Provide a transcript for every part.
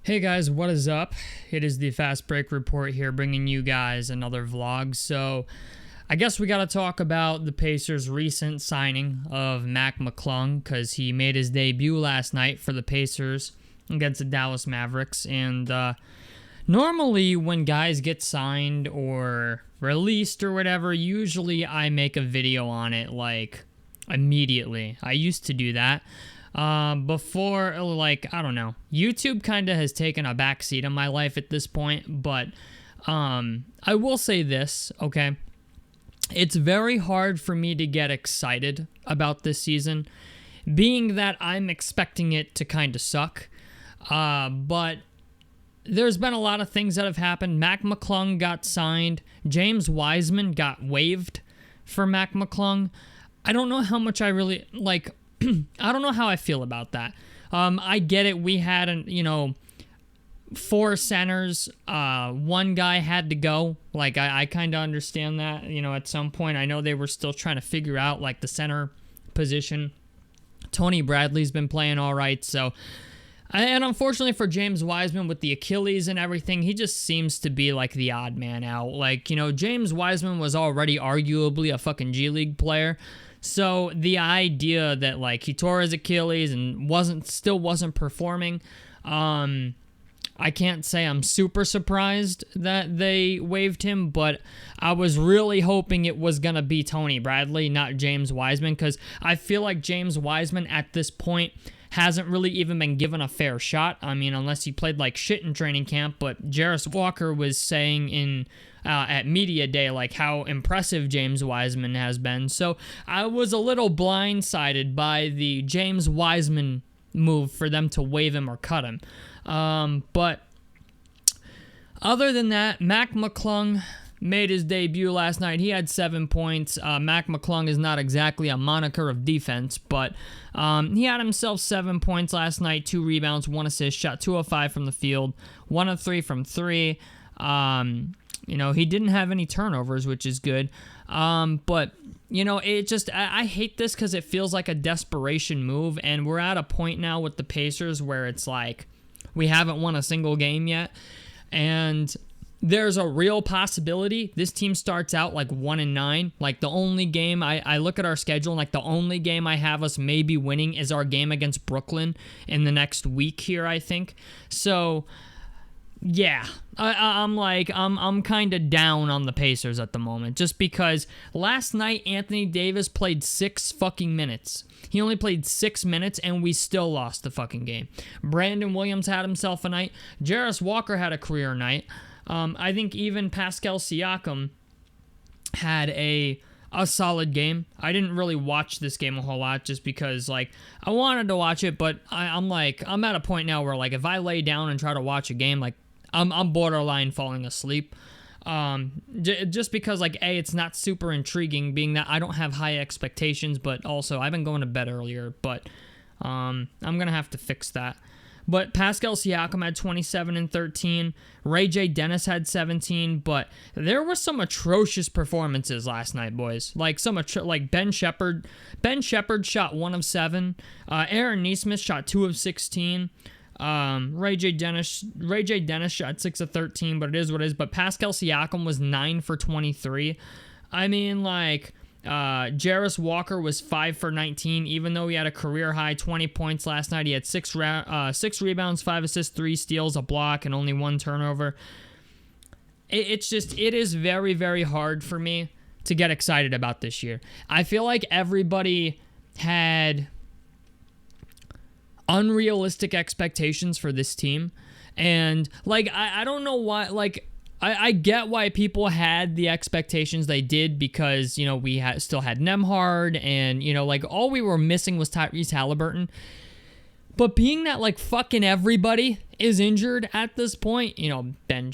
Hey guys, what is up? It is the Fast Break Report here, bringing you guys another vlog. So, I guess we got to talk about the Pacers' recent signing of Mac McClung, because he made his debut last night for the Pacers against the Dallas Mavericks. And normally when guys get signed or released or whatever, usually I make a video on it like immediately. I used to do that. Before, like, I don't know, YouTube kind of has taken a backseat in my life at this point, but, I will say this, okay, it's very hard for me to get excited about this season, being that I'm expecting it to kind of suck, but there's been a lot of things that have happened. Mac McClung got signed, James Wiseman got waived for Mac McClung. I don't know how much I really, like, I don't know how I feel about that. I get it. We had, four centers. One guy had to go. Like, I kind of understand that, at some point. I know they were still trying to figure out, like, the center position. Tony Bradley's been playing all right, so... And unfortunately for James Wiseman, with the Achilles and everything, he just seems to be, like, the odd man out. Like, James Wiseman was already arguably a fucking G-League player. So the idea that, like, he tore his Achilles and still wasn't performing, I can't say I'm super surprised that they waived him, but I was really hoping it was going to be Tony Bradley, not James Wiseman, because I feel like James Wiseman at this point hasn't really even been given a fair shot. I mean, unless he played like shit in training camp, but Jarris Walker was saying at Media Day, like, how impressive James Wiseman has been. So I was a little blindsided by the James Wiseman move for them to waive him or cut him. But other than that, Mac McClung made his debut last night. He had 7 points. Mac McClung is not exactly a moniker of defense, but he had himself 7 points last night, 2 rebounds, 1 assist, shot 2 of 5 from the field, 1 of 3 from 3. He didn't have any turnovers, which is good. But, it just, I hate this because it feels like a desperation move, and we're at a point now with the Pacers where it's like, we haven't won a single game yet, and there's a real possibility this team starts out like 1-9. Like, the only game, I look at our schedule, and like the only game I have us maybe winning is our game against Brooklyn in the next week here, I think. So, yeah, I'm kind of down on the Pacers at the moment, just because last night Anthony Davis played 6 fucking minutes. He only played 6 minutes, and we still lost the fucking game. Brandon Williams had himself a night. Jarris Walker had a career night. I think even Pascal Siakam had a solid game. I didn't really watch this game a whole lot just because, like, I wanted to watch it, but I'm at a point now where, like, if I lay down and try to watch a game, like, I'm borderline falling asleep. Just because, like, A, it's not super intriguing, being that I don't have high expectations, but also I've been going to bed earlier, but I'm going to have to fix that. But Pascal Siakam had 27 and 13. Ray J. Dennis had 17. But there were some atrocious performances last night, boys. Like like Ben Shepherd. Ben Shepherd shot 1 of 7. Aaron Nesmith shot 2 of 16. Ray J. Dennis shot 6 of 13. But it is what it is. But Pascal Siakam was 9 for 23. I mean, like, Jarris Walker was 5 for 19, even though he had a career-high 20 points last night. He had 6 rebounds, 5 assists, 3 steals, a block, and only 1 turnover. It is very, very hard for me to get excited about this year. I feel like everybody had unrealistic expectations for this team, and, like, I don't know why, like, I get why people had the expectations they did, because, we still had Nembhard, and, like, all we were missing was Tyrese Halliburton. But being that, like, fucking everybody is injured at this point, Ben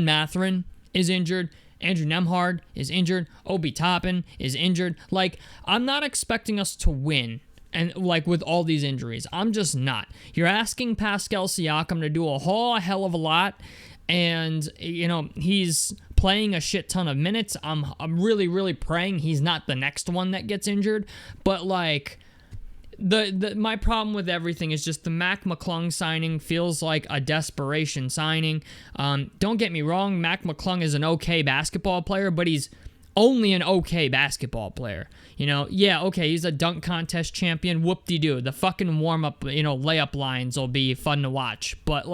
Mathurin is injured, Andrew Nembhard is injured, Obi Toppin is injured. Like, I'm not expecting us to win. And, like, with all these injuries, I'm just not. You're asking Pascal Siakam to do a whole hell of a lot, and, he's playing a shit ton of minutes. I'm really, really praying he's not the next one that gets injured. But, like, my problem with everything is just the Mac McClung signing feels like a desperation signing. Don't get me wrong, Mac McClung is an okay basketball player, but he's only an okay basketball player. Yeah, okay, he's a dunk contest champion. Whoop-de-doo. The fucking warm-up, layup lines will be fun to watch. But,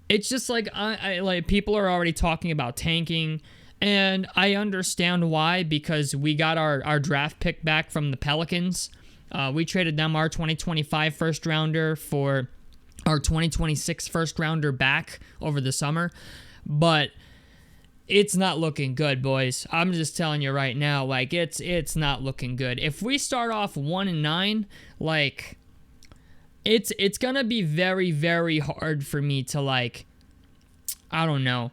it's just I people are already talking about tanking. And I understand why, because we got our draft pick back from the Pelicans. We traded them our 2025 first rounder for our 2026 first rounder back over the summer. But it's not looking good, boys. I'm just telling you right now, it's not looking good. If we start off 1-9, it's gonna be very, very hard for me to I don't know,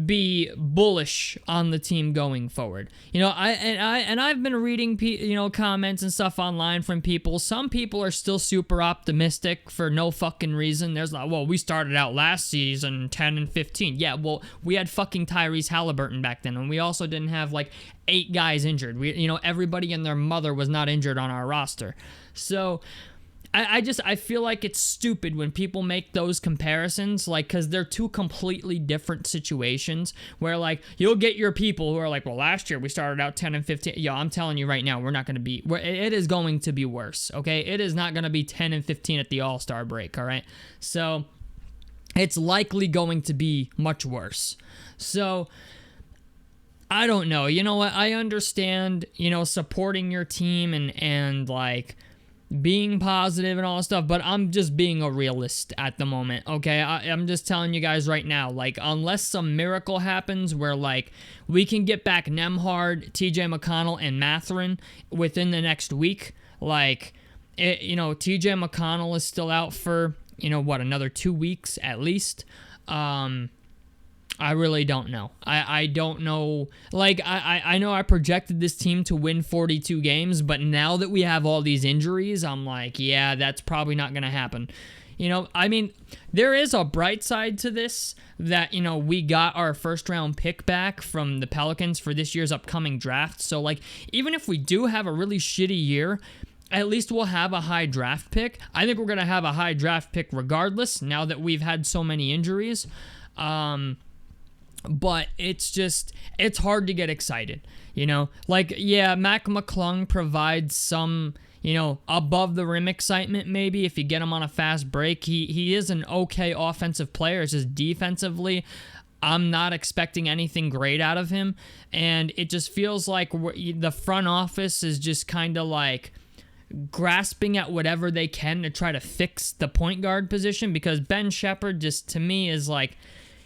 be bullish on the team going forward. I've been reading comments and stuff online from people. Some people are still super optimistic for no fucking reason. There's we started out last season 10-15. Yeah, well, we had fucking Tyrese Halliburton back then, and we also didn't have 8 guys injured. Everybody and their mother was not injured on our roster. So I feel like it's stupid when people make those comparisons, because they're two completely different situations where, you'll get your people who are well, last year we started out 10-15. Yo, I'm telling you right now, we're not going to be, it is going to be worse, okay? It is not going to be 10-15 at the All-Star break, all right? So, it's likely going to be much worse. So, I don't know. You know what? I understand, supporting your team and being positive and all that stuff, but I'm just being a realist at the moment, okay? I'm just telling you guys right now, unless some miracle happens where, we can get back Nembhard, TJ McConnell, and Mathurin within the next week, TJ McConnell is still out for, another 2 weeks at least. I really don't know. I don't know. I know I projected this team to win 42 games, but now that we have all these injuries, I'm yeah, that's probably not going to happen. There is a bright side to this that, we got our first round pick back from the Pelicans for this year's upcoming draft. So, even if we do have a really shitty year, at least we'll have a high draft pick. I think we're going to have a high draft pick regardless now that we've had so many injuries. But it's hard to get excited, yeah, Mac McClung provides some, above the rim excitement maybe if you get him on a fast break. He is an okay offensive player. It's just defensively, I'm not expecting anything great out of him, and it just feels like the front office is just kind of grasping at whatever they can to try to fix the point guard position, because Ben Shepherd just, to me, is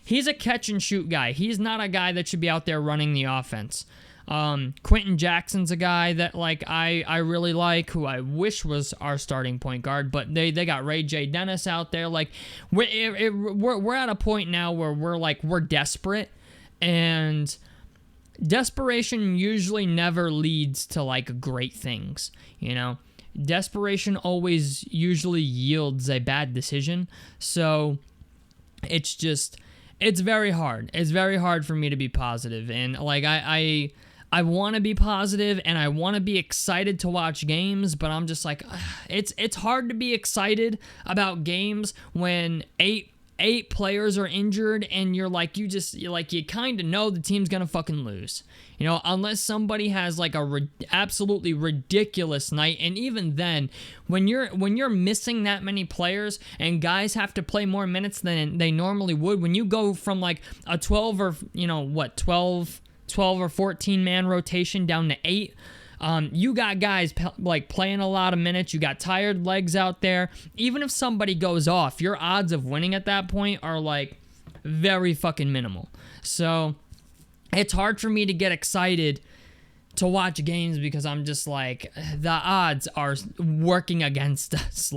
he's a catch-and-shoot guy. He's not a guy that should be out there running the offense. Quentin Jackson's a guy that, I really like, who I wish was our starting point guard, but they got Ray J. Dennis out there. We're at a point now where we're desperate, and desperation usually never leads to, great things, Desperation always usually yields a bad decision, so it's just... It's very hard. It's very hard for me to be positive. And, I want to be positive and I want to be excited to watch games, but I'm just it's hard to be excited about games when eight players are injured and you're you kind of know the team's going to fucking lose. Unless somebody has absolutely ridiculous night, and even then, when you're missing that many players and guys have to play more minutes than they normally would, when you go from a 12 or 12 or 14 man rotation down to 8, you got guys playing a lot of minutes. You got tired legs out there. Even if somebody goes off, your odds of winning at that point are very fucking minimal. So it's hard for me to get excited to watch games because I'm just the odds are working against us.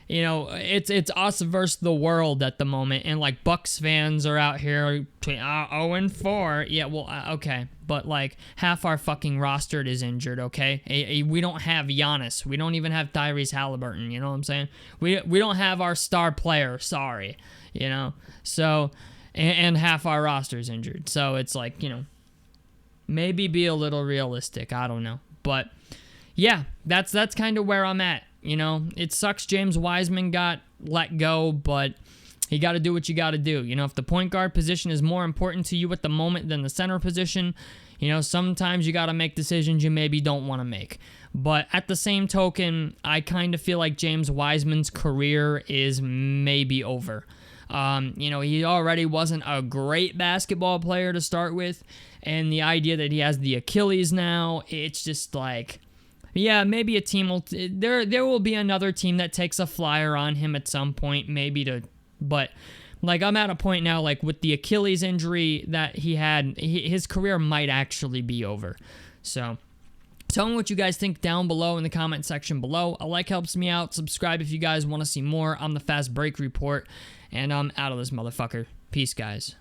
It's us versus the world at the moment, and Bucks fans are out here 0-4. Yeah, well, okay, but half our fucking roster is injured. Okay, we don't have Giannis. We don't even have Tyrese Halliburton. You know what I'm saying? We don't have our star player. Sorry, So, and half our roster is injured. So it's maybe be a little realistic. I don't know, but. yeah, that's kind of where I'm at. You know, it sucks James Wiseman got let go, but you got to do what you got to do. You know, if the point guard position is more important to you at the moment than the center position, you know, sometimes you got to make decisions you maybe don't want to make. But at the same token, I kind of feel like James Wiseman's career is maybe over. You know, he already wasn't a great basketball player to start with, and the idea that he has the Achilles now, it's just like, yeah, maybe a team will, there will be another team that takes a flyer on him at some point, but like I'm at a point now, like with the Achilles injury that he had, his career might actually be over. So tell me what you guys think down below in the comment section below. A like helps me out. Subscribe if you guys want to see more on the Fast Break Report. And I'm out of this motherfucker. Peace, guys.